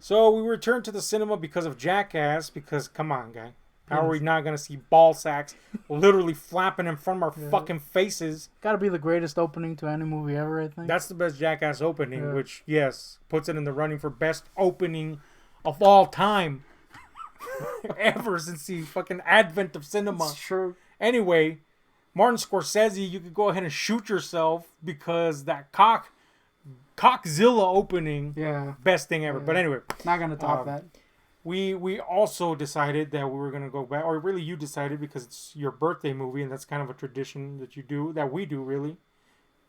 So we returned to the cinema because of Jackass. Because come on, guy, how are we not gonna see ball sacks literally flapping in front of our fucking faces? Gotta be the greatest opening to any movie ever, I think. That's the best Jackass opening, which yes puts it in the running for best opening of all time. Ever since the fucking advent of cinema. It's true. Anyway, Martin Scorsese, you could go ahead and shoot yourself because that Cockzilla opening, best thing ever. But anyway, not gonna top that. We also decided that we were gonna go back, or really you decided because it's your birthday movie, and that's kind of a tradition that you do, that we do really.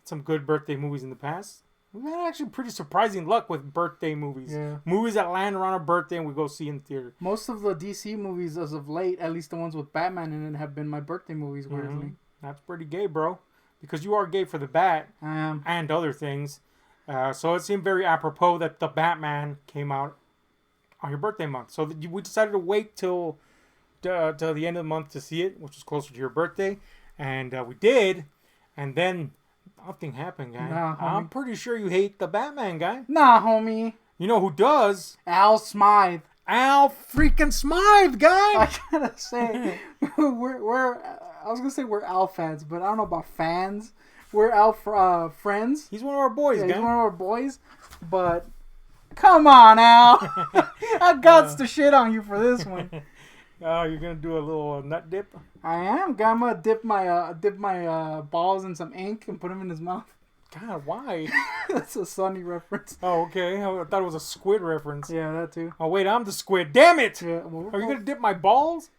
Some good birthday movies in the past. We've had actually pretty surprising luck with birthday movies. Yeah. Movies that land around our birthday and we go see in the theater. Most of the DC movies as of late, at least the ones with Batman in it, have been my birthday movies, weirdly. That's pretty gay, bro. Because you are gay for the Bat. I am. And other things. So it seemed very apropos that the Batman came out on your birthday month. So we decided to wait till the end of the month to see it, which was closer to your birthday. And we did. And then... nothing happened, guy. Nah, I'm pretty sure you hate the Batman, guy. Nah, homie. You know who does? Al Smythe. Al freaking Smythe, guy. I gotta say, I was gonna say we're Al fans, but I don't know about fans. We're Al friends. He's one of our boys, guy. He's one of our boys. But come on, Al. I got to shit on you for this one. Oh, you're gonna do a little nut dip? I am. I'm gonna dip my balls in some ink and put them in his mouth. God, why? That's a Sunny reference. Oh, okay. I thought it was a squid reference. Yeah, that too. Oh, wait, I'm the squid. Damn it! Yeah, are you gonna dip my balls?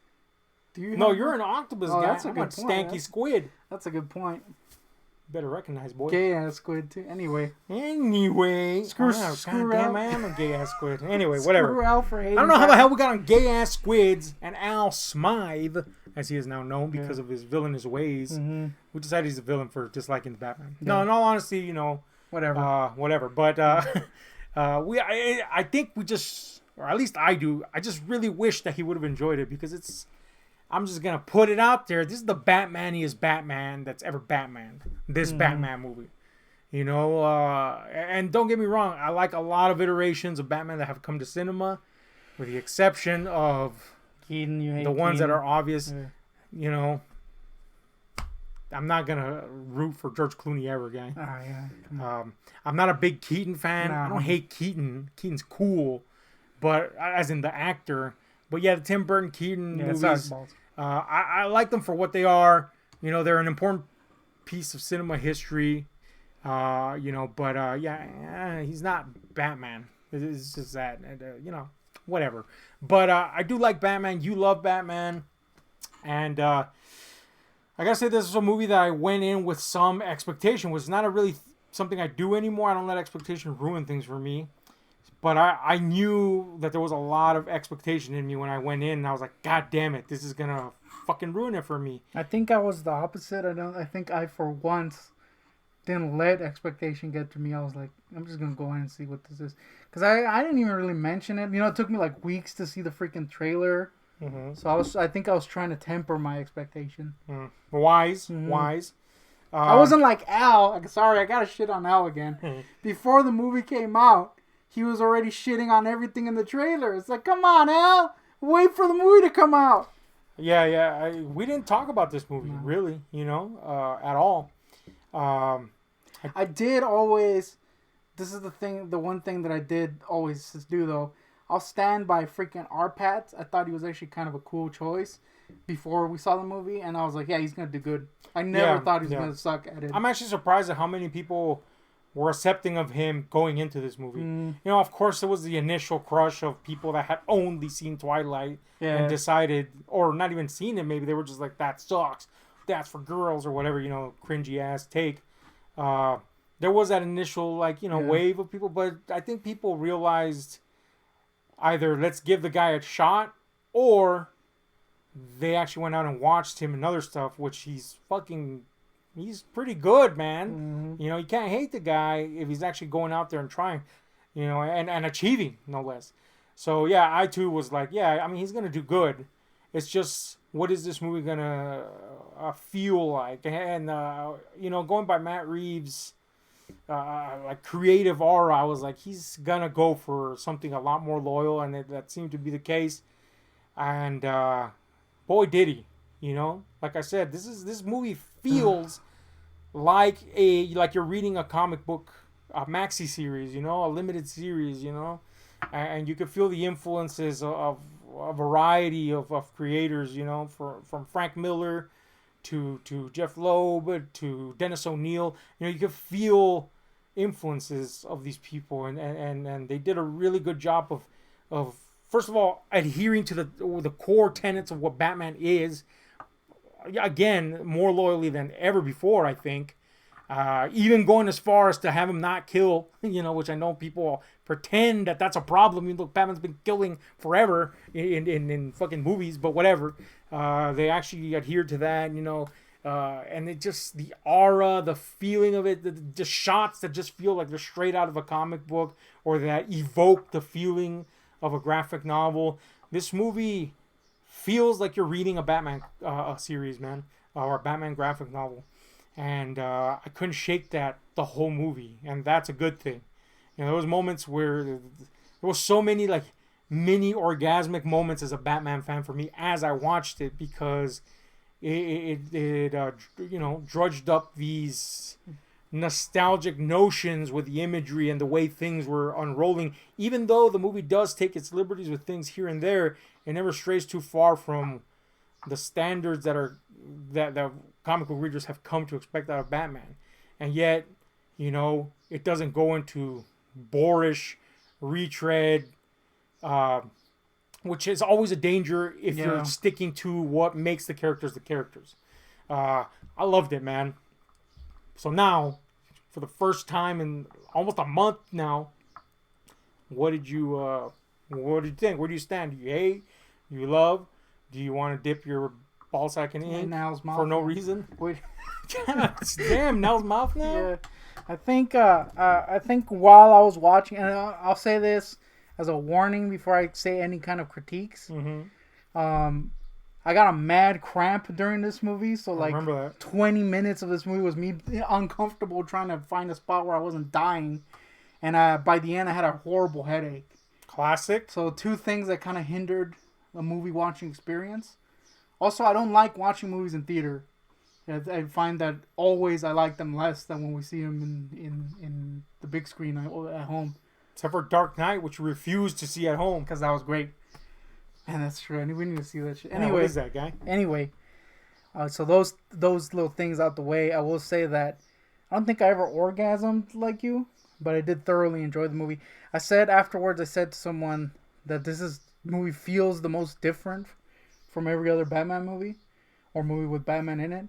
No, you're an octopus guy. That's a I'm good a stanky squid. That's a good point. Better recognize, boy. Gay ass squid too. Anyway. Screw damn, I am a gay ass squid. Anyway, whatever. Screw Al for hating. I don't know how the hell we got on gay ass squids and Al Smythe, as he is now known because of his villainous ways. Mm-hmm. We decided he's a villain for disliking the Batman. Yeah. No, in all honesty, you know, whatever. But I think we just, or at least I do. I just really wish that he would have enjoyed it because it's. I'm just going to put it out there. This is the Batmaniest Batman that's ever Batman. This Batman movie. You know, and don't get me wrong. I like a lot of iterations of Batman that have come to cinema. With the exception of Keaton, you hate the ones Keaton. that are obvious. Yeah. You know, I'm not going to root for George Clooney ever, guy. Oh, yeah. I'm not a big Keaton fan. No. I don't hate Keaton. Keaton's cool. But as in the actor. But yeah, the Tim Burton Keaton movies. I like them for what they are. You know, they're an important piece of cinema history. You know, but he's not Batman. It's just that, you know, whatever. But I do like Batman. You love Batman. And I gotta say, this is a movie that I went in with some expectation. It was not really something I do anymore. I don't let expectation ruin things for me. But I knew that there was a lot of expectation in me when I went in. And I was like, God damn it, this is going to fucking ruin it for me. I think I was the opposite. I think I, for once, didn't let expectation get to me. I was like, I'm just going to go in and see what this is. Because I didn't even really mention it. You know, it took me like weeks to see the freaking trailer. Mm-hmm. So I think I was trying to temper my expectation. Wise. Wise. I wasn't like Al. Sorry, I got to shit on Al again. Before the movie came out, he was already shitting on everything in the trailer. It's like, come on, Al. Wait for the movie to come out. Yeah. We didn't talk about this movie, really, you know, at all. I did always... This is the one thing that I did always do, though. I'll stand by freaking Arpat. I thought he was actually kind of a cool choice before we saw the movie. And I was like, yeah, he's going to do good. I never thought he was going to suck at it. I'm actually surprised at how many people... were accepting of him going into this movie. You know, of course, it was the initial crush of people that had only seen Twilight and decided, or not even seen it, maybe they were just like, that sucks. That's for girls or whatever, you know, cringy ass take. There was that initial, like, you know, wave of people, but I think people realized either let's give the guy a shot or they actually went out and watched him and other stuff, which he's pretty good, man. Mm-hmm. You know, you can't hate the guy if he's actually going out there and trying, you know, and achieving, no less. So, yeah, I too was like, yeah, I mean, he's going to do good. It's just, what is this movie going to feel like? And, you know, going by Matt Reeves' like creative aura, I was like, he's gonna go for something a lot more loyal, and that seemed to be the case. And boy, did he! You know, like I said, this movie feels like you're reading a comic book, a maxi series, you know, a limited series, you know, and you can feel the influences of a variety of creators, you know, from Frank Miller to Jeff Loeb to Dennis O'Neil. You know, you can feel influences of these people, and they did a really good job of first of all adhering to the core tenets of what Batman is. Again, more loyally than ever before, I think. Even going as far as to have him not kill, you know, which I know people pretend that that's a problem. You look, Batman's been killing forever in fucking movies, but whatever. They actually adhered to that, you know, and it just, the aura, the feeling of it, the shots that just feel like they're straight out of a comic book or that evoke the feeling of a graphic novel. This movie feels like you're reading a Batman series, man, or a Batman graphic novel. And I couldn't shake that the whole movie, and that's a good thing. You know, there was moments where there was so many like mini orgasmic moments as a Batman fan for me as I watched it, because it you know, drudged up these nostalgic notions with the imagery and the way things were unrolling. Even though the movie does take its liberties with things here and there, it never strays too far from the standards that comic book readers have come to expect out of Batman. And yet, you know, it doesn't go into boorish retread, which is always a danger if you're sticking to what makes the characters the characters. I loved it, man. So now, for the first time in almost a month now, what did you think? Where do you stand? Do you hate? Do you love? Do you want to dip your ballsack in ink for no reason? Damn, Nell's mouth now? Yeah. I think while I was watching, and I'll say this as a warning before I say any kind of critiques. Mm-hmm. I got a mad cramp during this movie, so like 20 minutes of this movie was me uncomfortable trying to find a spot where I wasn't dying, and by the end I had a horrible headache. Classic. So two things that kind of hindered the movie watching experience. Also, I don't like watching movies in theater. I find that always I like them less than when we see them in the big screen at home. Except for Dark Knight, which you refused to see at home. Because that was great. And that's true. We need to see that shit. Anyway, what is that, guy? Anyway, so those little things out the way, I will say that I don't think I ever orgasmed like you, but I did thoroughly enjoy the movie. I said afterwards, I said to someone that this movie feels the most different from every other Batman movie or movie with Batman in it.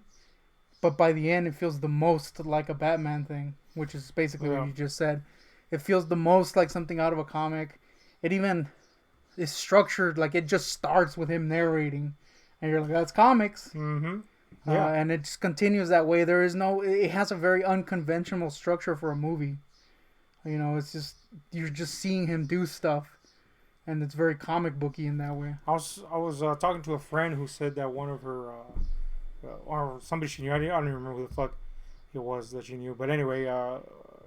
But by the end, it feels the most like a Batman thing, which is basically what you just said. It feels the most like something out of a comic. It even is structured like it just starts with him narrating, and you're like, that's comics. Mm-hmm. Yeah. And it just continues that way. It has a very unconventional structure for a movie. You know, it's just, you're just seeing him do stuff, and it's very comic booky in that way. I was talking to a friend who said that one of her, or somebody she knew, I don't even remember who the fuck it was that she knew, but anyway,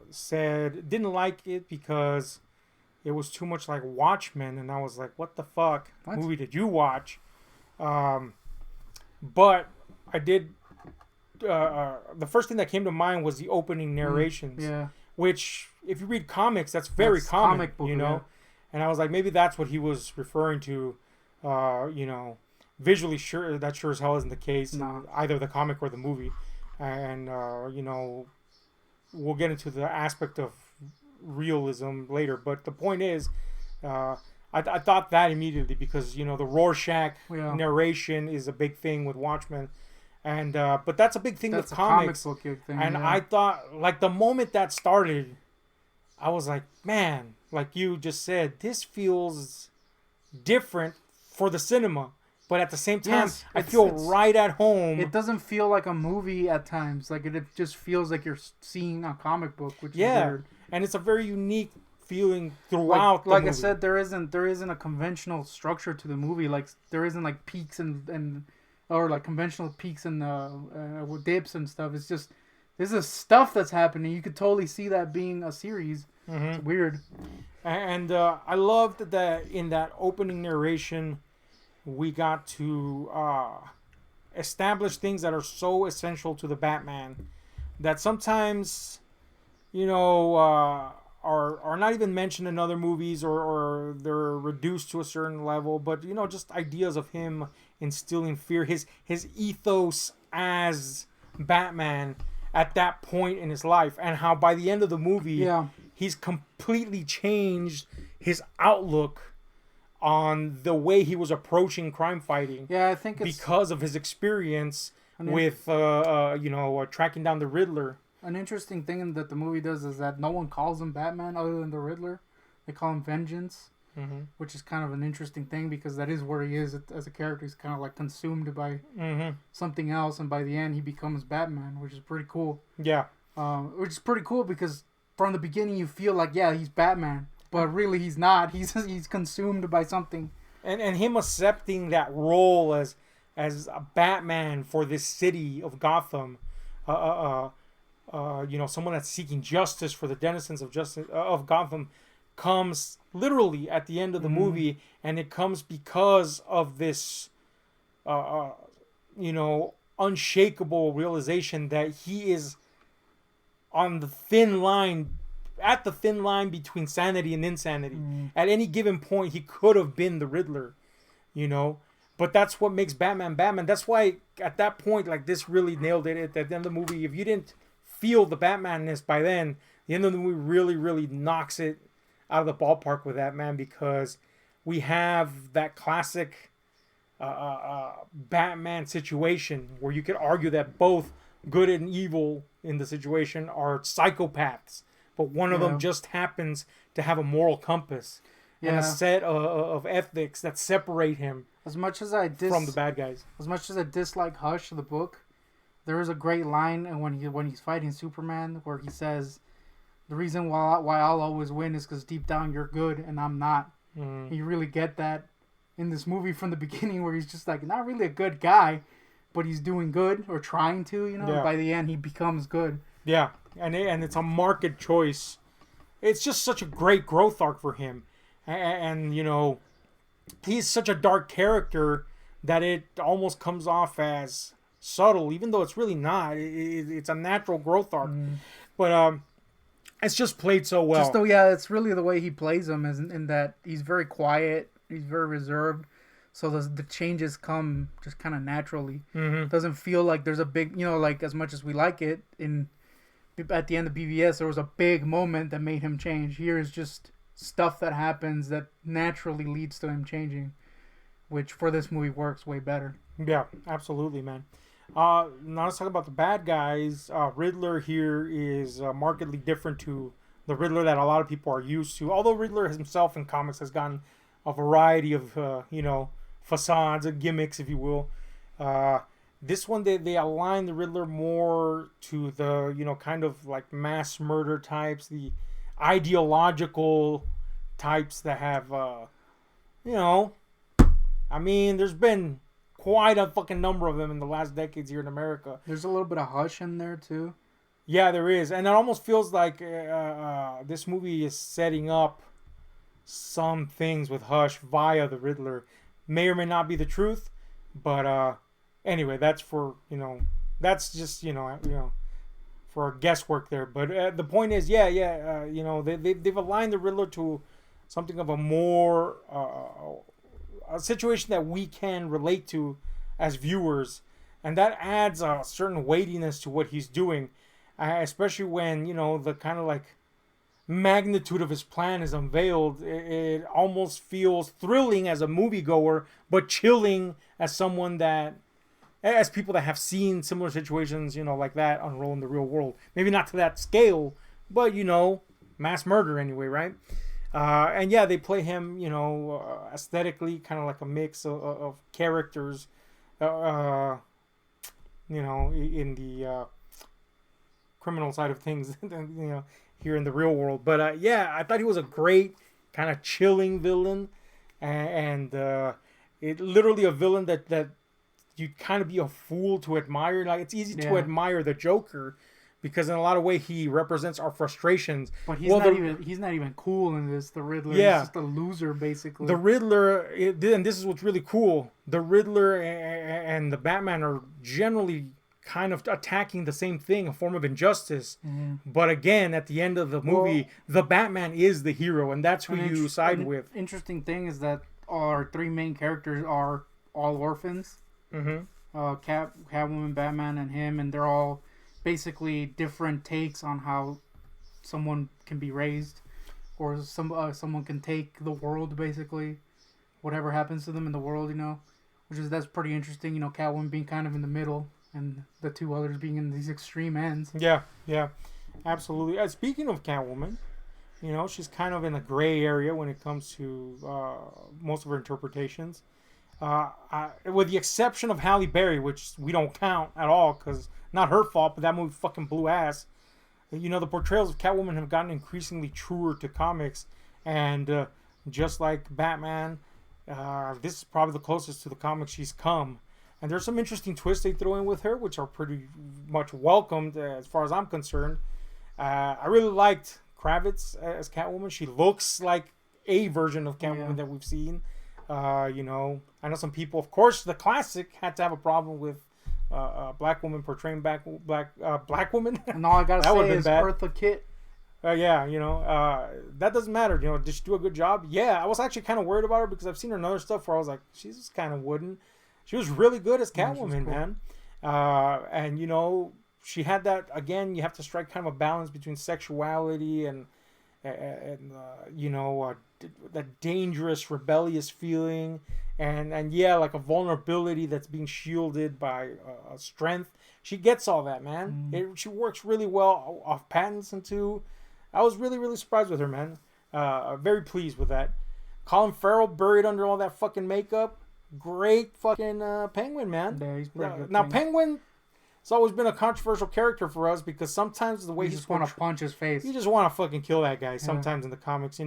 said didn't like it because it was too much like Watchmen, and I was like, what the fuck movie did you watch? But I did, the first thing that came to mind was the opening narrations. Yeah. Which, if you read comics, that's very common, you know? Yeah. And I was like, maybe that's what he was referring to, you know, visually sure, that sure as hell isn't the case in either the comic or the movie. And, you know, we'll get into the aspect of realism later. But the point is, I thought that immediately because, you know, the Rorschach narration is a big thing with Watchmen. And but that's a big thing with comics. Comic book thing, and I thought, like, the moment that started, I was like, man, like you just said, this feels different for the cinema. But at the same time, I feel right at home. It doesn't feel like a movie at times. Like, it just feels like you're seeing a comic book, which is weird. And it's a very unique feeling throughout the movie. I said, there isn't a conventional structure to the movie. Like, there isn't like peaks and or like conventional peaks and dips and stuff. It's just this is stuff that's happening. You could totally see that being a series. Mm-hmm. It's weird. And I loved that in that opening narration, we got to establish things that are so essential to the Batman that sometimes, are not even mentioned in other movies, or they're reduced to a certain level. But just ideas of him instilling fear, his ethos as Batman at that point in his life, and how by the end of the movie, he's completely changed his outlook on the way he was approaching crime fighting. Yeah, I think it's because of his experience with tracking down the Riddler. An interesting thing that the movie does is that no one calls him Batman other than the Riddler. They call him Vengeance, which is kind of an interesting thing because that is where he is as a character. He's kind of like consumed by something else, and by the end he becomes Batman, which is pretty cool. Yeah. Which is pretty cool because from the beginning you feel like, yeah, he's Batman, but really he's not. He's consumed by something. And him accepting that role as a Batman for this city of Gotham, someone that's seeking justice for the denizens of Gotham, comes literally at the end of the movie, and it comes because of this, unshakable realization that he is on the thin line between sanity and insanity. At any given point, he could have been the Riddler, But that's what makes Batman Batman. That's why at that point, like, this really nailed it at the end of the movie. If you didn't feel the Batmanness by then, the end of the movie really, really knocks it out of the ballpark with that, man, because we have that classic Batman situation where you could argue that both good and evil in the situation are psychopaths, but one of them just happens to have a moral compass and a set of ethics that separate him from the bad guys. As much as I dislike Hush, the book, there is a great line when he's fighting Superman where he says, "The reason why I'll always win is because deep down you're good and I'm not." You really get that in this movie from the beginning, where he's just like not really a good guy, but he's doing good or trying to. By the end he becomes good. Yeah, and it's a marked choice. It's just such a great growth arc for him, and he's such a dark character that it almost comes off as subtle, even though it's really not. It's a natural growth arc, but it's just played so well. It's really the way he plays him, is in that he's very quiet, he's very reserved, so the changes come just kind of naturally. It doesn't feel like there's a big, like as much as we like it at the end of BVS, there was a big moment that made him change. Here is just stuff that happens that naturally leads to him changing, which for this movie works way better. Yeah, absolutely, man. Now let's talk about the bad guys. Riddler here is markedly different to the Riddler that a lot of people are used to. Although Riddler himself in comics has gotten a variety of, facades and gimmicks, if you will. This one, they align the Riddler more to the, kind of like mass murder types, the ideological types that have, there's been quite a fucking number of them in the last decades here in America. There's a little bit of Hush in there too. Yeah, there is, and it almost feels like this movie is setting up some things with Hush via the Riddler. May or may not be the truth, but anyway, that's for that's just for guesswork there. But the point is, they've aligned the Riddler to something of a more a situation that we can relate to as viewers, and that adds a certain weightiness to what he's doing, especially when the kind of like magnitude of his plan is unveiled. It almost feels thrilling as a moviegoer, but chilling as people that have seen similar situations like that unroll in the real world. Maybe not to that scale, but mass murder anyway, right? And they play him, aesthetically, kind of like a mix of characters, in the criminal side of things, here in the real world. But I thought he was a great kind of chilling villain, and it literally a villain that you kind of be a fool to admire. Like, it's easy to admire the Joker because in a lot of ways he represents our frustrations. But he's not even cool in this. The Riddler, he's just a loser basically. The Riddler, and this is what's really cool. The Riddler and the Batman are generally kind of attacking the same thing, a form of injustice. Mm-hmm. But again, at the end of the movie, the Batman is the hero, and that's who you side with. Interesting thing is that our three main characters are all orphans. Mm-hmm. Catwoman, Batman, and him, and they're all basically different takes on how someone can be raised, or someone can take the world, basically, whatever happens to them in the world, that's pretty interesting. Catwoman being kind of in the middle, and the two others being in these extreme ends. Yeah, absolutely. Speaking of Catwoman, she's kind of in a gray area when it comes to most of her interpretations. With the exception of Halle Berry, which we don't count at all because not her fault, but that movie fucking blew ass. The portrayals of Catwoman have gotten increasingly truer to comics, and just like Batman, this is probably the closest to the comics she's come. And there's some interesting twists they throw in with her, which are pretty much welcomed as far as I'm concerned. I really liked Kravitz as Catwoman. She looks like a version of Catwoman that we've seen. I know some people, of course, the classic had to have a problem with black woman portraying black woman. And all I gotta say is Eartha Kitt. That doesn't matter. Did she do a good job? Yeah, I was actually kind of worried about her because I've seen her in other stuff where I was like, she's just kind of wooden. She was really good as Catwoman, cool. Man. And she had that again. You have to strike kind of a balance between sexuality and that dangerous, rebellious feeling, and like a vulnerability that's being shielded by strength. She gets all that, man. She works really well off Pattinson too. I was really, really surprised with her, man. Very pleased with that. Colin Farrell buried under all that fucking makeup. Great fucking Penguin, man. Yeah, he's pretty good. Now Penguin. It's always been a controversial character for us because sometimes the way you just want to punch his face. You just want to fucking kill that guy sometimes in the comics,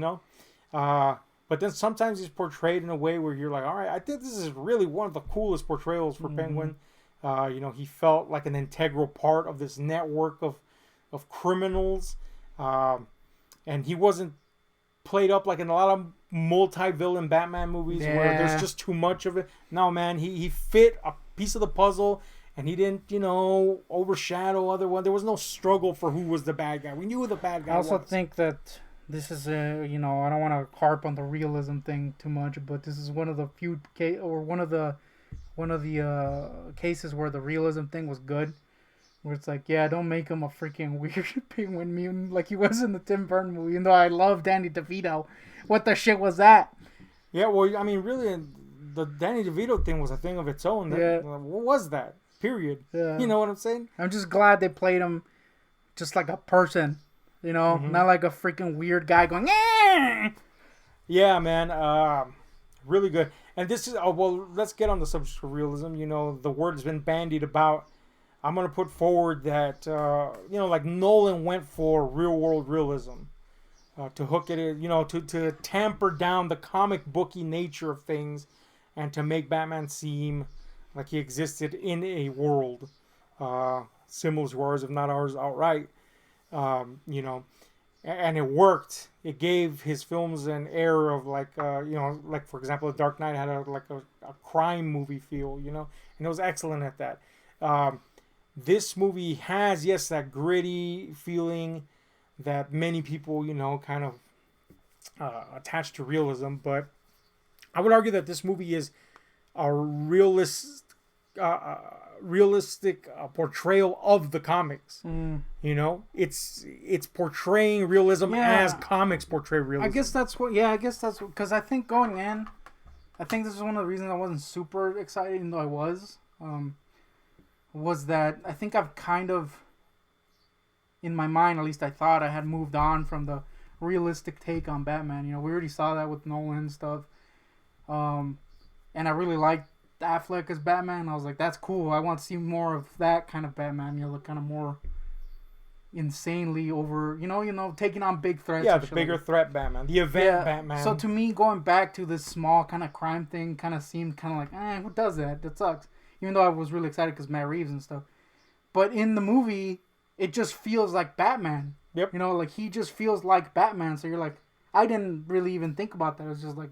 But then sometimes he's portrayed in a way where you're like, all right, I think this is really one of the coolest portrayals for Penguin. He felt like an integral part of this network of criminals. And he wasn't played up like in a lot of multi-villain Batman movies where there's just too much of it. No, man, he fit a piece of the puzzle. And he didn't, overshadow other one. There was no struggle for who was the bad guy. We knew who the bad guy was. I also think that this is I don't want to harp on the realism thing too much, but this is one of the few one of the cases where the realism thing was good. Where it's like, don't make him a freaking weird penguin mutant like he was in the Tim Burton movie. Even though I love Danny DeVito, what the shit was that? Yeah, well, I mean, really, the Danny DeVito thing was a thing of its own. What was that? Period. Yeah. You know what I'm saying? I'm just glad they played him just like a person, not like a freaking weird guy going, eh! Yeah, man. Really good. And this is, let's get on the subject of realism. The word has been bandied about. I'm going to put forward that, like Nolan went for real world realism to hook it in, to tamper down the comic booky nature of things and to make Batman seem like he existed in a world similar to ours, if not ours outright, and it worked. It gave his films an air of like for example, The Dark Knight had a crime movie feel, and it was excellent at that. This movie has, that gritty feeling that many people, kind of attach to realism, but I would argue that this movie is a realistic portrayal of the comics. It's portraying realism as comics portray realism. I guess that's because I think going in, I think this is one of the reasons I wasn't super excited, even though I was that I think I've kind of, in my mind at least, I thought I had moved on from the realistic take on Batman. We already saw that with Nolan and stuff. And I really liked Affleck as Batman. I was like, that's cool. I want to see more of that kind of Batman. The kind of more insanely over, taking on big threats. Yeah, the bigger threat Batman. The event Batman. So to me, going back to this small kind of crime thing kind of seemed kind of like, who does that? That sucks. Even though I was really excited because Matt Reeves and stuff. But in the movie, it just feels like Batman. Yep. You know, like he just feels like Batman. So you're like, I didn't really even think about that. It was just like,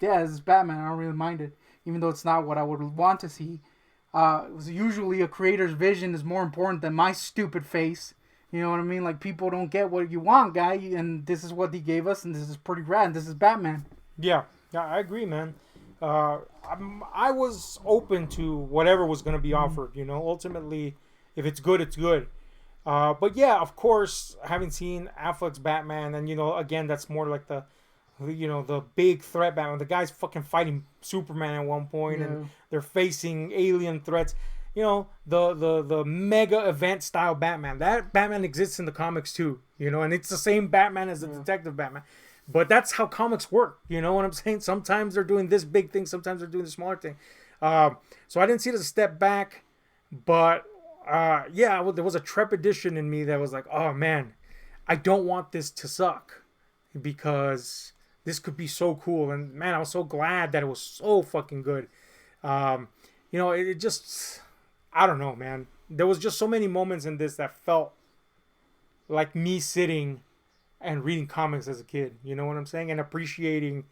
yeah, this is Batman. I don't really mind it, even though it's not what I would want to see. It was usually a creator's vision is more important than my stupid face. You know what I mean? Like, people don't get what you want, guy, and this is what he gave us, and this is pretty rad. And this is Batman. Yeah, I agree, man. I was open to whatever was going to be offered. You know, ultimately, if it's good, it's good. But yeah, of course, having seen Affleck's Batman, and again, that's more like the big threat Batman. The guy's fucking fighting Superman at one point, and they're facing alien threats. The mega event style Batman. That Batman exists in the comics too. And it's the same Batman as the Detective Batman. But that's how comics work. You know what I'm saying? Sometimes they're doing this big thing, sometimes they're doing the smaller thing. So I didn't see it as a step back, but there was a trepidation in me that was like, oh man, I don't want this to suck, because this could be so cool. And man, I was so glad that it was so fucking good. It just, I don't know, man. There was just so many moments in this that felt like me sitting and reading comics as a kid. You know what I'm saying? And appreciating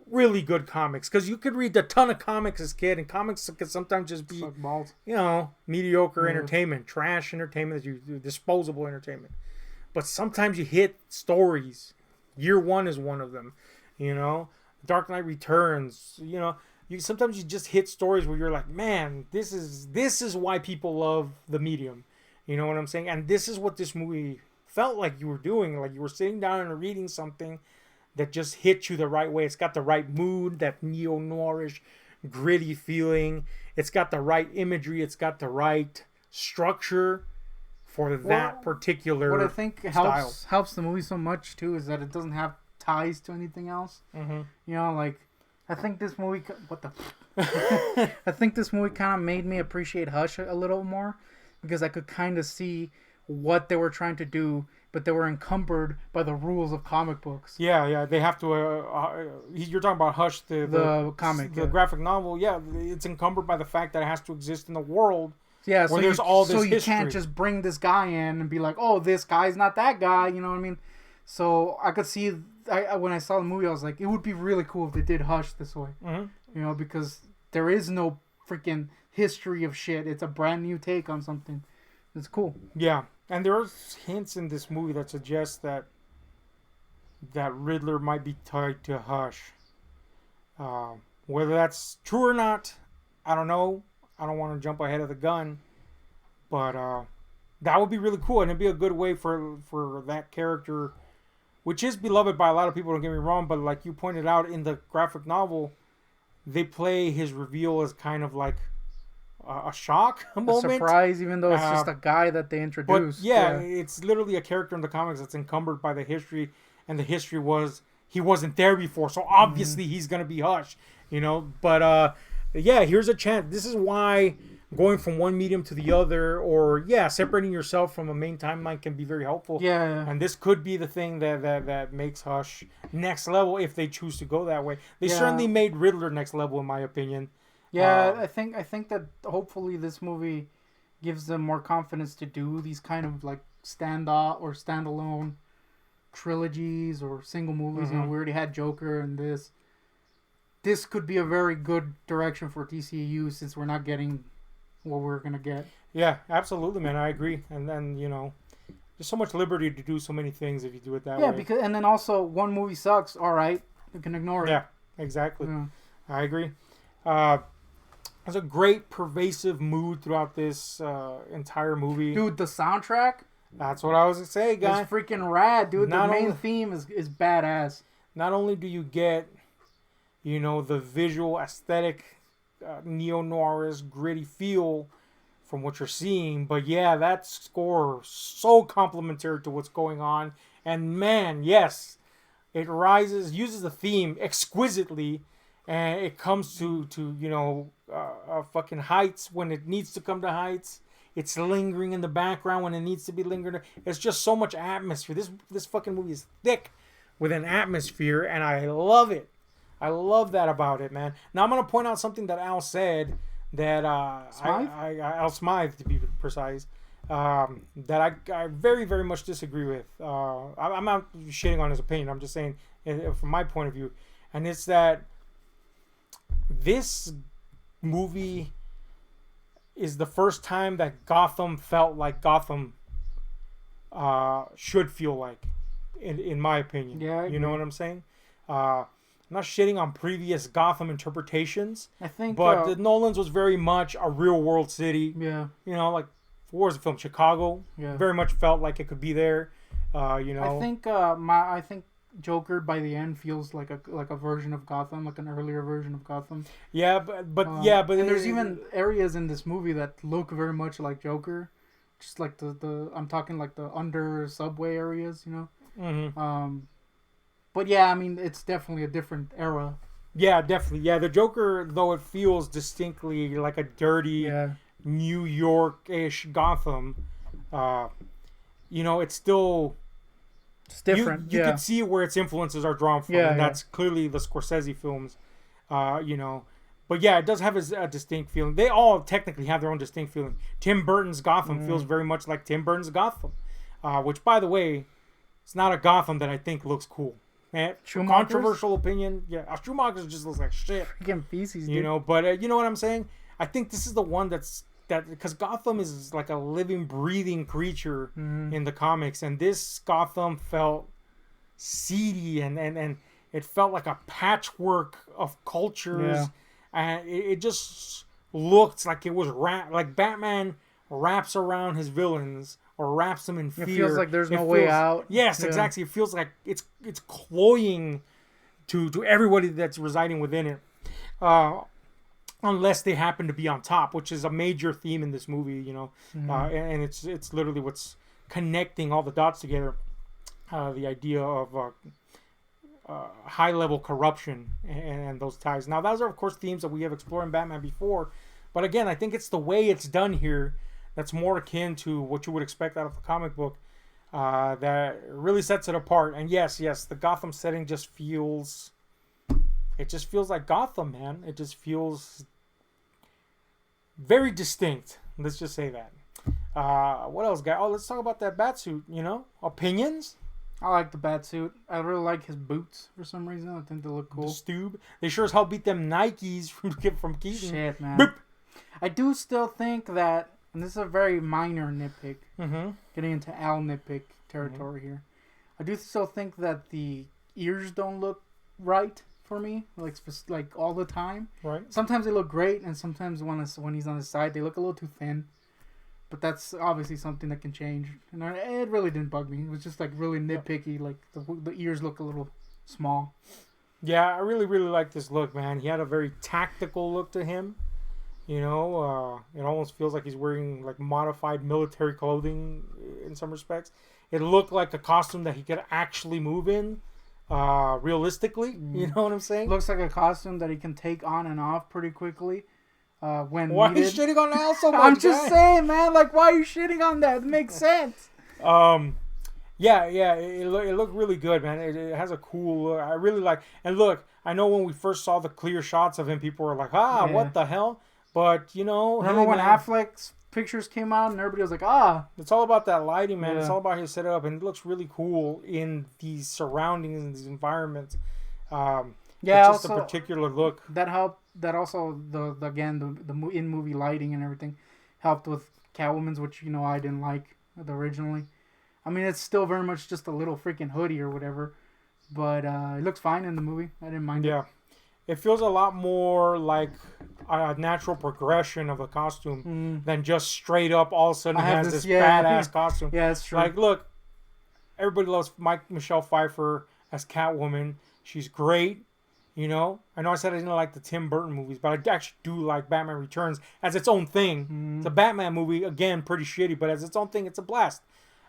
really good comics. Because you could read a ton of comics as a kid, and comics can sometimes just be, mediocre entertainment, trash entertainment, disposable entertainment. But sometimes you hit stories. Year One is one of them. Dark Knight Returns. Sometimes you just hit stories where you're like, man, this is why people love the medium. You know what I'm saying? And this is what this movie felt like you were doing. Like you were sitting down and reading something that just hit you the right way. It's got the right mood, that neo-noirish, gritty feeling. It's got the right imagery. It's got the right structure for that particular What I think style. helps the movie so much too is that it doesn't have ties to anything else. Mm-hmm. I think this movie I think this movie kind of made me appreciate Hush a little more, because I could kind of see what they were trying to do, but they were encumbered by the rules of comic books. Yeah, they have to. You're talking about Hush, the comic, the graphic novel. Yeah, it's encumbered by the fact that it has to exist in the world. Yeah, where there's all this history. So you can't just bring this guy in and be like, oh, this guy's not that guy. You know what I mean? So I could see. When I saw the movie, I was like, it would be really cool if they did Hush this way. Mm-hmm. Because there is no freaking history of shit. It's a brand new take on something. It's cool. Yeah, and there are hints in this movie that suggest that Riddler might be tied to Hush. Whether that's true or not, I don't know. I don't want to jump ahead of the gun, but that would be really cool, and it'd be a good way for that character, which is beloved by a lot of people, don't get me wrong, but like you pointed out in the graphic novel, they play his reveal as kind of like a shock moment. A surprise, even though it's just a guy that they introduced. But yeah, it's literally a character in the comics that's encumbered by the history, and the history was he wasn't there before, so obviously he's going to be Hush, But yeah, here's a chance. This is why going from one medium to the other, or separating yourself from a main timeline can be very helpful. Yeah. And this could be the thing that makes Hush next level if they choose to go that way. They certainly made Riddler next level, in my opinion. Yeah, I think that hopefully this movie gives them more confidence to do these kind of like standalone trilogies or single movies. Mm-hmm. We already had Joker and this. This could be a very good direction for DCEU, since we're not getting what we're going to get. Yeah, absolutely, man. I agree. And then, there's so much liberty to do so many things if you do it that way. Yeah, and then also, one movie sucks. All right. You can ignore it. Yeah, exactly. Yeah. I agree. There's a great pervasive mood throughout this entire movie. Dude, the soundtrack? That's what I was going to say, guy. It's freaking rad, dude. The main theme is badass. Not only do you get, the visual aesthetic, neo-noirish, gritty feel from what you're seeing, but yeah, that score so complementary to what's going on. And man, yes, it uses the theme exquisitely, and it comes to fucking heights when it needs to come to heights. It's lingering in the background when it needs to be lingering. It's just so much atmosphere. This fucking movie is thick with an atmosphere, and I love it. I love that about it, man. Now I'm gonna point out something that Al said that Smythe? Al Smythe, to be precise, that I very, very much disagree with. I'm not shitting on his opinion. I'm just saying from my point of view. And it's that this movie is the first time that Gotham felt like Gotham should feel like, in my opinion. Yeah, you know what I'm saying? I'm not shitting on previous Gotham interpretations. I think, but Nolan's was very much a real world city. Yeah. You know, like what was the film? Chicago. Yeah. Very much felt like it could be there. You know. I think Joker by the end feels like a version of Gotham, like an earlier version of Gotham. Yeah, but and there's even areas in this movie that look very much like Joker, just like the I'm talking like the under subway areas, you know. Mm-hmm. But yeah, I mean it's definitely a different era. Yeah, definitely. Yeah, the Joker, though it feels distinctly like a dirty New York-ish Gotham, you know, it's still. It's different. You can see where its influences are drawn from. And that's clearly the Scorsese films, you know. But yeah, it does have a distinct feeling. They all technically have their own distinct feeling. Tim Burton's Gotham feels very much like Tim Burton's Gotham, which, by the way, it's not a Gotham that I think looks cool. Controversial opinion. Yeah, Schumacher just looks like shit. Freaking feces, dude. You know, but you know what I'm saying? I think this is the one because Gotham is like a living, breathing creature in the comics, and this Gotham felt seedy and it felt like a patchwork of cultures, and it just looked like it was like Batman wraps around his villains or wraps them in fear. It feels like there's no way out. Yes, exactly. It feels like it's cloying to everybody that's residing within it. Unless they happen to be on top, which is a major theme in this movie, you know, and it's literally what's connecting all the dots together. The idea of high level corruption and those ties. Now, those are of course themes that we have explored in Batman before, but again, I think it's the way it's done here that's more akin to what you would expect out of the comic book that really sets it apart. And yes, the Gotham setting just feels. It just feels like Gotham, man. It just feels very distinct. Let's just say that. What else, guy? Oh, let's talk about that Batsuit, you know? Opinions? I like the Batsuit. I really like his boots for some reason. I think they look cool. The Stube. They sure as hell beat them Nikes from Keaton. Shit, man. Boop. I do still think that, and this is a very minor nitpick, getting into Al nitpick territory here. I do still think that the ears don't look right for me, like all the time. Right. Sometimes they look great, and sometimes when he's on his side, they look a little too thin. But that's obviously something that can change. And it really didn't bug me. It was just like really nitpicky. Like the ears look a little small. Yeah, I really, really like this look, man. He had a very tactical look to him. You know, it almost feels like he's wearing like modified military clothing in some respects. It looked like a costume that he could actually move in. Realistically, you know what I'm saying? Looks like a costume that he can take on and off pretty quickly. When why needed. are you shitting on Al so much? I'm just saying, man. Like, why are you shitting on that? It makes sense. Yeah. It looked really good, man. It has a cool look. I really like. And look, I know when we first saw the clear shots of him, people were like, what the hell? But you know, remember when Affleck's pictures came out and everybody was like, it's all about that lighting, man. It's all about his setup, and it looks really cool in these surroundings and these environments. It's just a particular look that helped. That also the in movie lighting and everything helped with Catwoman's, which I didn't like originally. I mean, it's still very much just a little freaking hoodie or whatever, but it looks fine in the movie. I didn't mind it. Yeah. It feels a lot more like a natural progression of a costume than just straight up all of a sudden he has this badass costume. Yeah, that's true. Like, look, everybody loves Michelle Pfeiffer as Catwoman. She's great. I know I said I didn't like the Tim Burton movies, but I actually do like Batman Returns as its own thing. It's a Batman movie, again, pretty shitty, but as its own thing, it's a blast.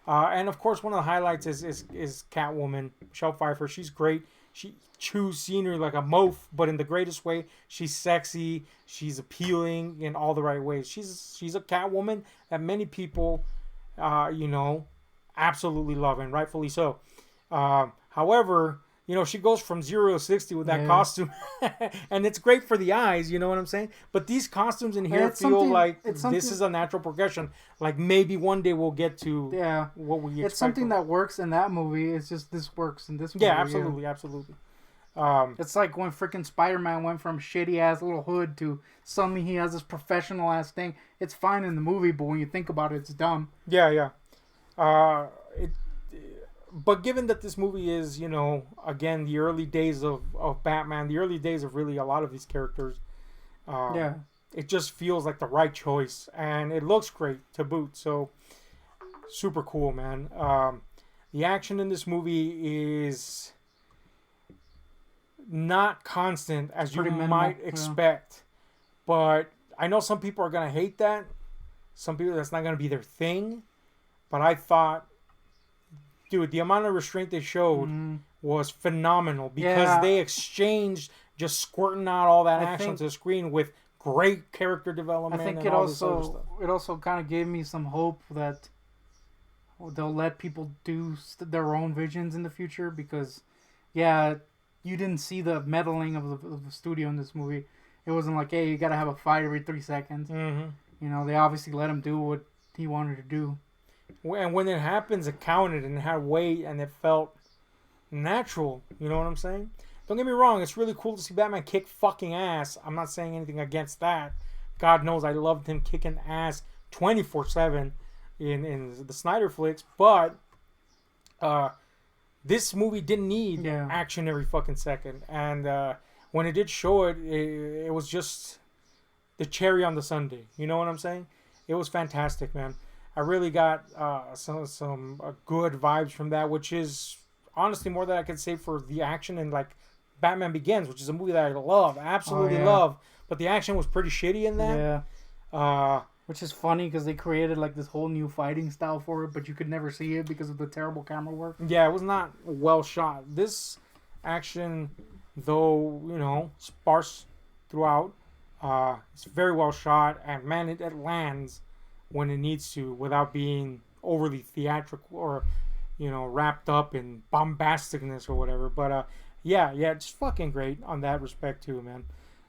And of course, one of the highlights is Catwoman, Michelle Pfeiffer. She's great. She chews scenery like a moaf, but in the greatest way. She's sexy. She's appealing in all the right ways. She's a Catwoman that many people, absolutely love, and rightfully so. However, You know, she goes from 0 to 60 with that costume. And it's great for the eyes, you know what I'm saying? But these costumes in here feel like this is a natural progression. Like maybe one day we'll get to what we expect. It's something that works in that movie. It's just this works in this movie. Yeah, absolutely, absolutely. It's like when freaking Spider-Man went from shitty-ass little hood to suddenly he has this professional-ass thing. It's fine in the movie, but when you think about it, it's dumb. Yeah. But given that this movie is, you know, again, the early days of Batman, the early days of really a lot of these characters, it just feels like the right choice. And it looks great to boot. So, super cool, man. The action in this movie is not constant as you might expect. But I know some people are going to hate that. Some people, that's not going to be their thing. But I thought, dude, the amount of restraint they showed was phenomenal because they exchanged just squirting out all that action to the screen with great character development. I think it also kind of gave me some hope that they'll let people do their own visions in the future because, you didn't see the meddling of the studio in this movie. It wasn't like, hey, you gotta have a fight every 3 seconds. Mm-hmm. You know, they obviously let him do what he wanted to do. And when it happens, it counted and it had weight and it felt natural. You know what I'm saying? Don't get me wrong. It's really cool to see Batman kick fucking ass. I'm not saying anything against that. God knows I loved him kicking ass 24/7 in the Snyder flicks. But this movie didn't need action every fucking second. And when it did show it, it was just the cherry on the sundae. You know what I'm saying? It was fantastic, man. I really got some good vibes from that, which is honestly more than I could say for the action in like Batman Begins, which is a movie that I love, absolutely love. But the action was pretty shitty in that. Yeah. Which is funny because they created like this whole new fighting style for it, but you could never see it because of the terrible camera work. Yeah, it was not well shot. This action, though, you know, sparse throughout, it's very well shot, and man, it lands when it needs to without being overly theatrical or, you know, wrapped up in bombasticness or whatever. But it's fucking great on that respect too, man.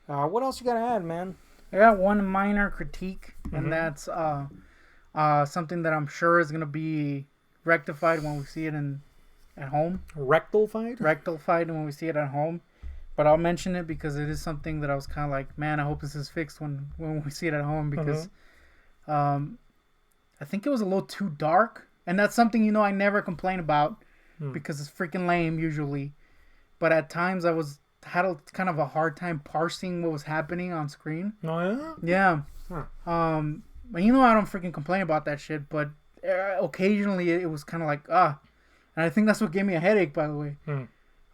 What else you gotta add, man? I got one minor critique, and that's something that I'm sure is gonna be rectified when we see it at home. Rectified when we see it at home. But I'll mention it because it is something that I was kind of like, man, I hope this is fixed when we see it at home because. I think it was a little too dark, and that's something, you know, I never complain about because it's freaking lame usually, but at times I had kind of a hard time parsing what was happening on screen. Oh yeah? Yeah. But you know, I don't freaking complain about that shit, but occasionally it was kind of like, and I think that's what gave me a headache, by the way.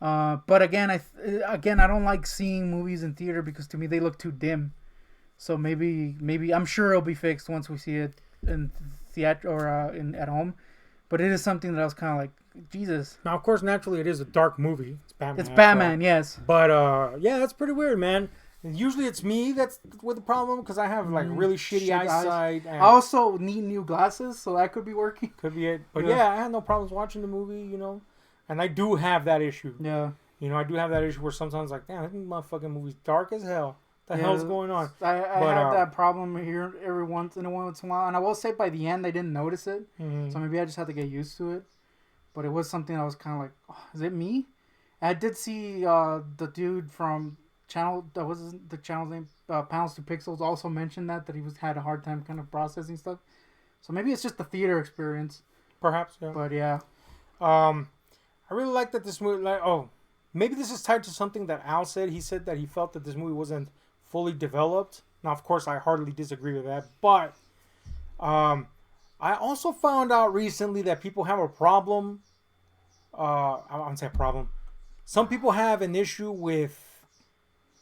But again, I don't like seeing movies in theater because to me they look too dim. So maybe I'm sure it'll be fixed once we see it in theater or at home. But it is something that I was kind of like, Jesus. Now, of course, naturally, it is a dark movie. It's Batman. It's Batman, yes. But that's pretty weird, man. And usually, it's me that's with the problem because I have like really shitty eyesight. I also need new glasses, so that could be working. Could be it. But I had no problems watching the movie, you know. And I do have that issue. Yeah. You know, I do have that issue where sometimes like, damn, this motherfucking movie's dark as hell. The hell's going on? I have that problem here every once in a while, and I will say by the end I didn't notice it, so maybe I just had to get used to it. But it was something I was kind of like, is it me? And I did see the dude from the channel's name, Pounds to Pixels, also mentioned that he had a hard time kind of processing stuff. So maybe it's just the theater experience. Perhaps, yeah. But yeah, I really like that this movie. Maybe this is tied to something that Al said. He said that he felt that this movie wasn't fully developed. Now, of course, I hardly disagree with that, but I also found out recently that people have a problem. I won't say a problem. Some people have an issue with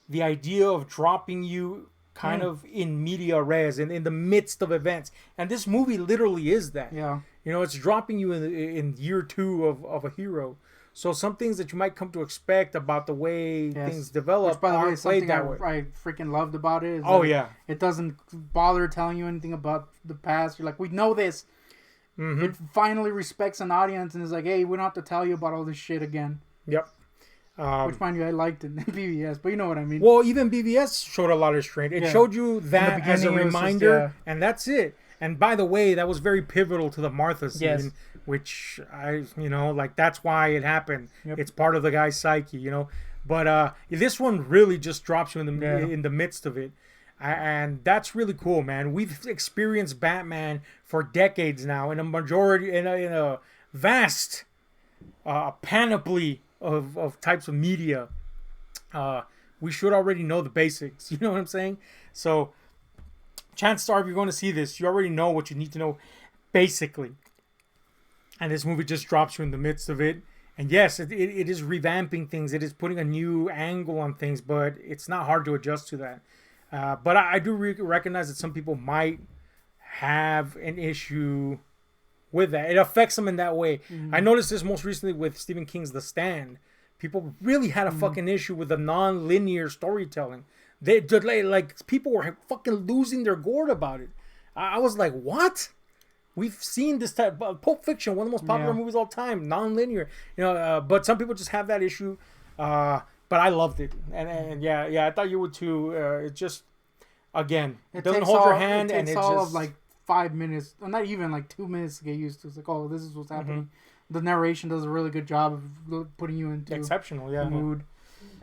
the idea of dropping you kind of in media res and in the midst of events, and this movie literally is that. Yeah, you know, it's dropping you in year 2 of a hero. So some things that you might come to expect about the way things develop. Which, by the way, is something I freaking loved about it. It doesn't bother telling you anything about the past. You're like, we know this. It finally respects an audience and is like, hey, we don't have to tell you about all this shit again. Yep. Which, mind you, I liked it in BVS, but you know what I mean. Well, even BVS showed a lot of restraint. It showed you that as a reminder, and that's it. And by the way, that was very pivotal to the Martha scene, which that's why it happened. Yep. It's part of the guy's psyche, But this one really just drops you in the midst of it. And that's really cool, man. We've experienced Batman for decades now in a vast panoply of types of media. We should already know the basics. You know what I'm saying? So, chances are, if you're going to see this, you already know what you need to know, basically. And this movie just drops you in the midst of it. And yes, it is revamping things. It is putting a new angle on things, but it's not hard to adjust to that. But I do recognize that some people might have an issue with that. It affects them in that way. Mm-hmm. I noticed this most recently with Stephen King's The Stand. People really had a fucking issue with the non-linear storytelling. They people were fucking losing their gourd about it. I was like, what? We've seen this type. Pulp Fiction, one of the most popular movies of all time, non-linear. But some people just have that issue. But I loved it, and I thought you would too. It just, again, it doesn't hold your hand, and it's all of like 5 minutes, or not even like 2 minutes to get used to. It's like, oh, this is what's happening. Mm-hmm. The narration does a really good job of putting you into exceptional, mood.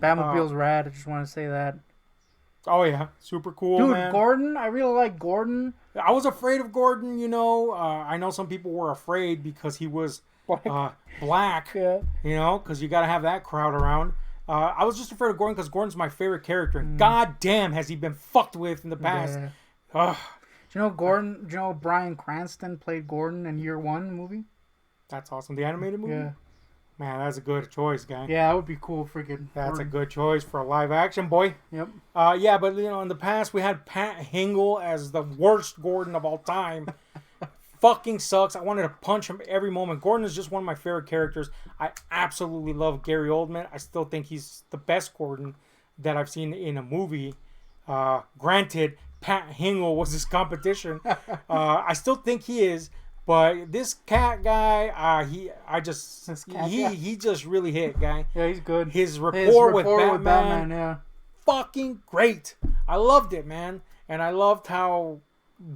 Batmobile's rad. I just want to say that. Oh yeah, super cool, dude. Man. Gordon, I really like Gordon. I was afraid of Gordon. I know some people were afraid because he was black. Yeah. Because you got to have that crowd around. I was just afraid of Gordon because Gordon's my favorite character. And God damn, has he been fucked with in the past. Yeah. Do you know Gordon? Do you know Bryan Cranston played Gordon in Year One movie? That's awesome. The animated movie? Yeah. Man, that's a good choice, guy. Yeah, that would be cool. Freaking. That's a good choice for a live action, boy. Yep. Yeah, but in the past we had Pat Hingle as the worst Gordon of all time. Fucking sucks. I wanted to punch him every moment. Gordon is just one of my favorite characters. I absolutely love Gary Oldman. I still think he's the best Gordon that I've seen in a movie. Granted, Pat Hingle was his competition. I still think he is. But this cat guy, he just really hit, guy. Yeah, he's good. His rapport with Batman, yeah, fucking great. I loved it, man, and I loved how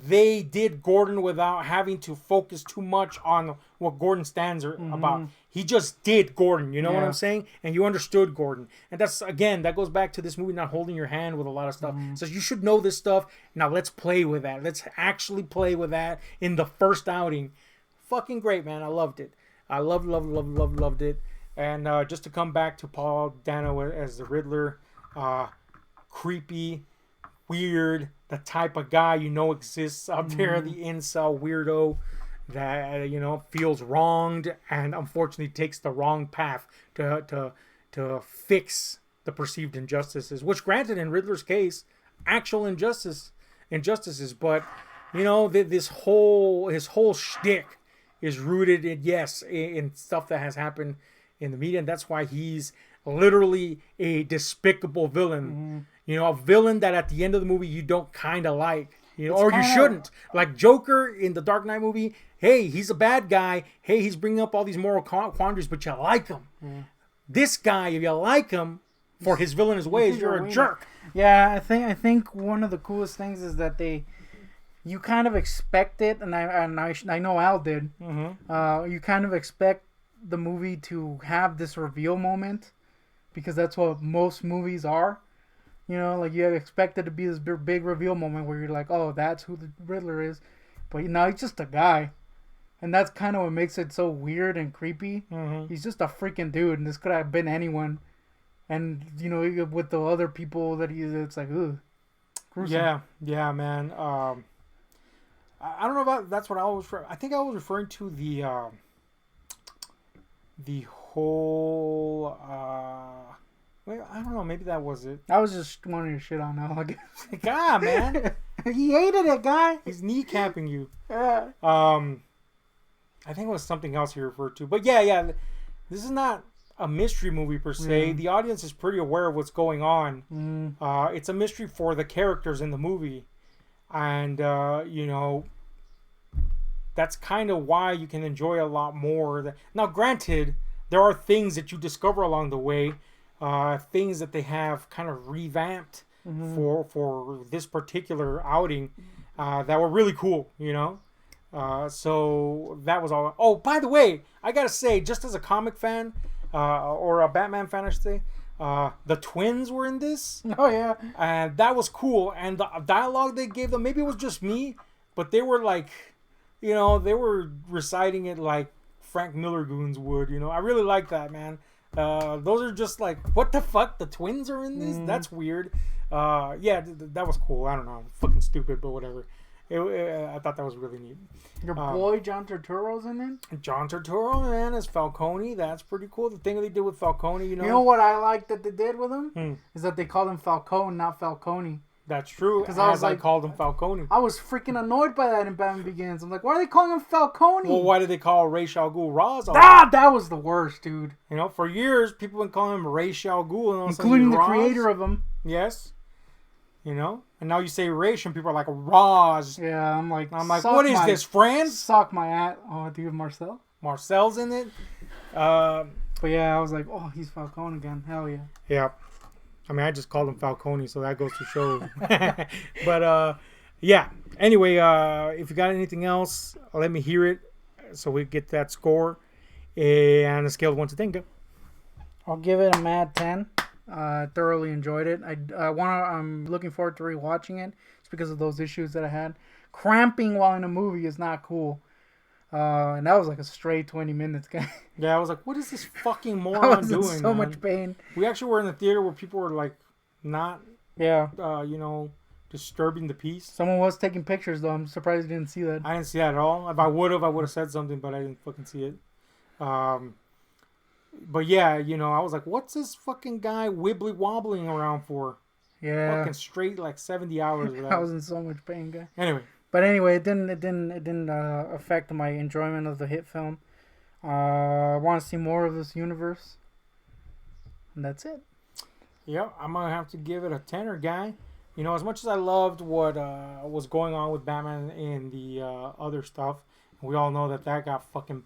they did Gordon without having to focus too much on what Gordon stands about. He just did Gordon, you know what I'm saying? And you understood Gordon. And that goes back to this movie not holding your hand with a lot of stuff. So you should know this stuff. Now let's play with that. Let's actually play with that in the first outing. Fucking great, man. I loved it. I loved it. And just to come back to Paul Dano as the Riddler, creepy, weird, the type of guy exists out there, the incel weirdo that feels wronged and unfortunately takes the wrong path to fix the perceived injustices, which granted in Riddler's case actual injustices, but his whole shtick is rooted in stuff that has happened in the media, and that's why he's literally a despicable villain. A villain that at the end of the movie you don't kind of like, or you shouldn't. Like Joker in the Dark Knight movie, hey, he's a bad guy. Hey, he's bringing up all these moral quandaries, but you like him. This guy, if you like him for his villainous ways, you're a jerk. Yeah, I think one of the coolest things is that you kind of expect it, and I know Al did. You kind of expect the movie to have this reveal moment because that's what most movies are. Like you expect it to be this big reveal moment where you're like, oh, that's who the Riddler is. But now he's just a guy. And that's kind of what makes it so weird and creepy. He's just a freaking dude, and this could have been anyone. And, with the other people that it's like, ugh. Gruesome. Yeah, man. I don't know about, that's what I was, I think I was referring to the whole, I don't know. Maybe that was it. I was just wanting to shit on Al. God, man. He hated it, guy. He's kneecapping you. Yeah. I think it was something else he referred to. But yeah. This is not a mystery movie per se. The audience is pretty aware of what's going on. It's a mystery for the characters in the movie. And, that's kind of why you can enjoy a lot more. Now, granted, there are things that you discover along the way things that they have kind of revamped for this particular outing that were really cool, you know. So that was all. Oh, by the way, I gotta say, just as a comic fan or a Batman fan, I should say, the twins were in this. Oh yeah, and that was cool. And the dialogue they gave them, maybe it was just me, but they were like, you know, they were reciting it like Frank Miller goons would. You know, I really like that, man. Those are just like, what the fuck? The twins are in this? That's weird. Yeah, that was cool. I don't know, fucking stupid, but whatever. I thought that was really neat. Your boy John Turturro's in it? John Turturro, man, as Falcone. That's pretty cool. The thing they did with Falcone, you know. You know what I like that they did with him? Is that they called him Falcone, not Falcone. That's true. Because I called him Falcone. I was freaking annoyed by that in Batman Begins. I'm like, why are they calling him Falcone? Well, why did they call Ra's al Ghul Ra's? That was the worst, dude. You know, for years, people have been calling him Ra's al Ghul. Including the creator of him. Yes. You know? And now you say Ra's and people are like, Ra's. Yeah, I'm like, what is this, France? Suck my ass. Oh, do you have Marcel? Marcel's in it. But yeah, I was like, oh, he's Falcone again. Hell yeah. Yeah. I mean, I just called him Falcone, so that goes to show. But, yeah. Anyway, if you got anything else, let me hear it so we get that score. And a scale of 1 to 10, go. I'll give it a mad 10. Thoroughly enjoyed it. I'm looking forward to rewatching it. It's because of those issues that I had. Cramping while in a movie is not cool. And that was like a straight 20 minutes, guy. Yeah, I was like, what is this fucking moron doing? So much pain. We actually were in the theater where people were like, not, you know, disturbing the peace. Someone was taking pictures though. I'm surprised you didn't see that. I didn't see that at all. If I would have said something, but I didn't fucking see it. But yeah, you know, I was like, what's this fucking guy wibbly wobbling around for? Yeah. Fucking straight like 70 hours. I was in so much pain, guy. Anyway, it didn't affect my enjoyment of the hit film. I want to see more of this universe. And that's it. Yeah, I'm going to have to give it a 10er, guy. You know, as much as I loved what was going on with Batman and the other stuff, we all know that got fucking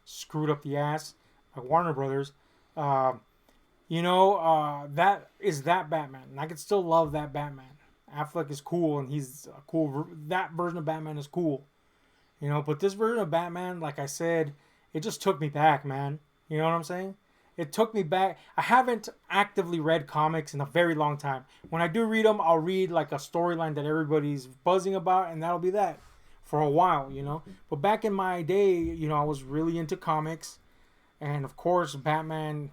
screwed up the ass by Warner Brothers. You know, that is that Batman. And I could still love that Batman. Affleck is cool, and he's cool. That version of Batman is cool. You know, but this version of Batman, like I said, it just took me back, man. You know what I'm saying? It took me back. I haven't actively read comics in a very long time. When I do read them, I'll read like a storyline that everybody's buzzing about, and that'll be that for a while, you know. But back in my day, you know, I was really into comics. And, of course, Batman,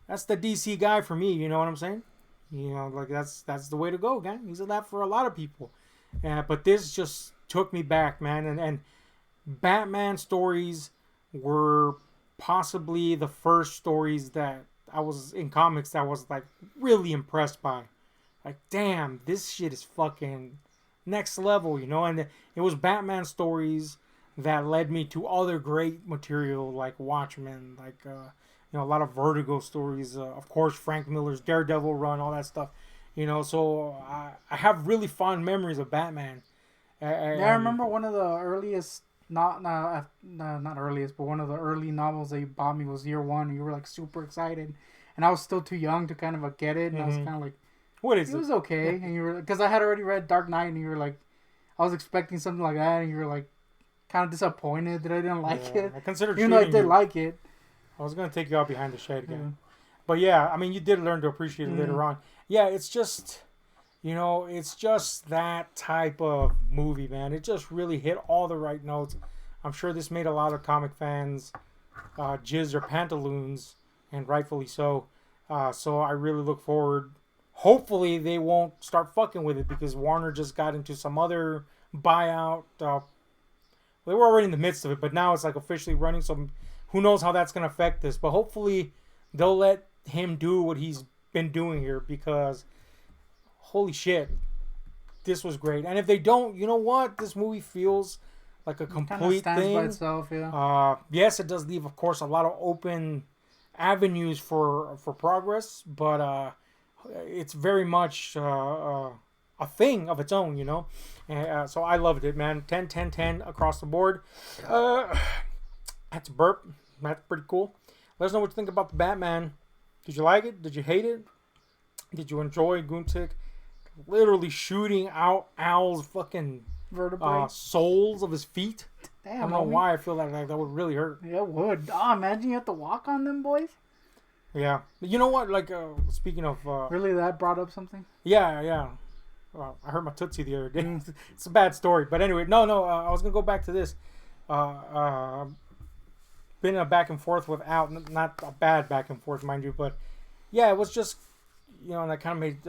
that's the DC guy for me, you know what I'm saying? You know, like, that's the way to go, guy. He's that for a lot of people. But this just took me back, man. And Batman stories were possibly the first stories that I was in comics that I was, like, really impressed by. Like, damn, this shit is fucking next level, you know? And it was Batman stories that led me to other great material like Watchmen, like, you know, a lot of Vertigo stories. Of course, Frank Miller's Daredevil run, all that stuff. You know, so I have really fond memories of Batman. I remember one of the earliest, not earliest, but one of the early novels that you bought me was Year One. And you were like super excited, and I was still too young to kind of get it. And I was kind of like, "What is it?" It was okay, and you were, because I had already read Dark Knight, and you were like, I was expecting something like that, and you were like, kind of disappointed that I didn't like it. I considered, even though I did like it. I was gonna take you out behind the shed again, but yeah, I mean, you did learn to appreciate it later on. Yeah, it's just, you know, it's just that type of movie, man. It just really hit all the right notes. I'm sure this made a lot of comic fans jizz their pantaloons, and rightfully so. So I really look forward. Hopefully they won't start fucking with it, because Warner just got into some other buyout. They were already in the midst of it, but now it's like officially running. So who knows how that's going to affect this. But hopefully they'll let him do what he's been doing here, because holy shit, this was great. And if they don't, you know what? This movie feels like a complete thing. By itself, yeah. Yes, it does leave, of course, a lot of open avenues for progress, but it's very much a thing of its own, you know. And, so I loved it, man. 10, 10, 10 across the board. That's a burp. That's pretty cool. Let us know what you think about the Batman. Did you like it? Did you hate it? Did you enjoy Guntik literally shooting out Al's fucking vertebrae soles of his feet? Damn, I don't know why I feel like that would really hurt. Yeah, it would. Oh, imagine you have to walk on them, boys. Yeah. You know what? Like, speaking of... really, that brought up something? Yeah. I hurt my Tootsie the other day. It's a bad story. But anyway, no. I was going to go back to this. Been a back and forth with Al. Not a bad back and forth, mind you. But, yeah, it was just... and I kind of made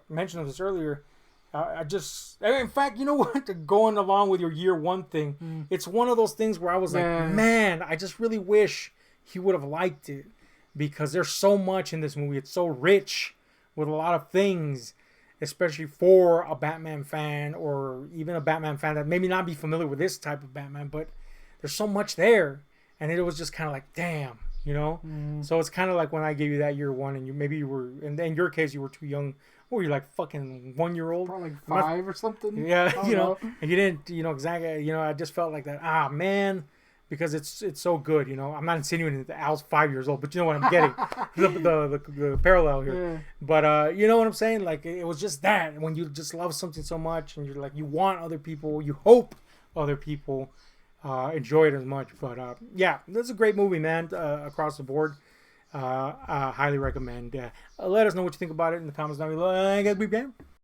mention of this earlier. In fact, you know what? Going along with your year one thing, it's one of those things where I was like, man, I just really wish he would have liked it. Because there's so much in this movie. It's so rich with a lot of things, especially for a Batman fan or even a Batman fan that maybe not be familiar with this type of Batman, but there's so much there. And it was just kind of like, damn, So it's kind of like when I gave you that year one and you were, and in your case, you were too young. Or you're like fucking 1 year old. Probably like 5 or something. Yeah, and you didn't, exactly, I just felt like that. Ah, man. Because it's so good, I'm not insinuating that Al's 5 years old, but you know what I'm getting, the parallel here. Yeah. But you know what I'm saying? Like it was just that when you just love something so much, and you're like you want other people, you hope other people enjoy it as much. But yeah, this is a great movie, man. Across the board, highly recommend. Let us know what you think about it in the comments down below. I guess we can.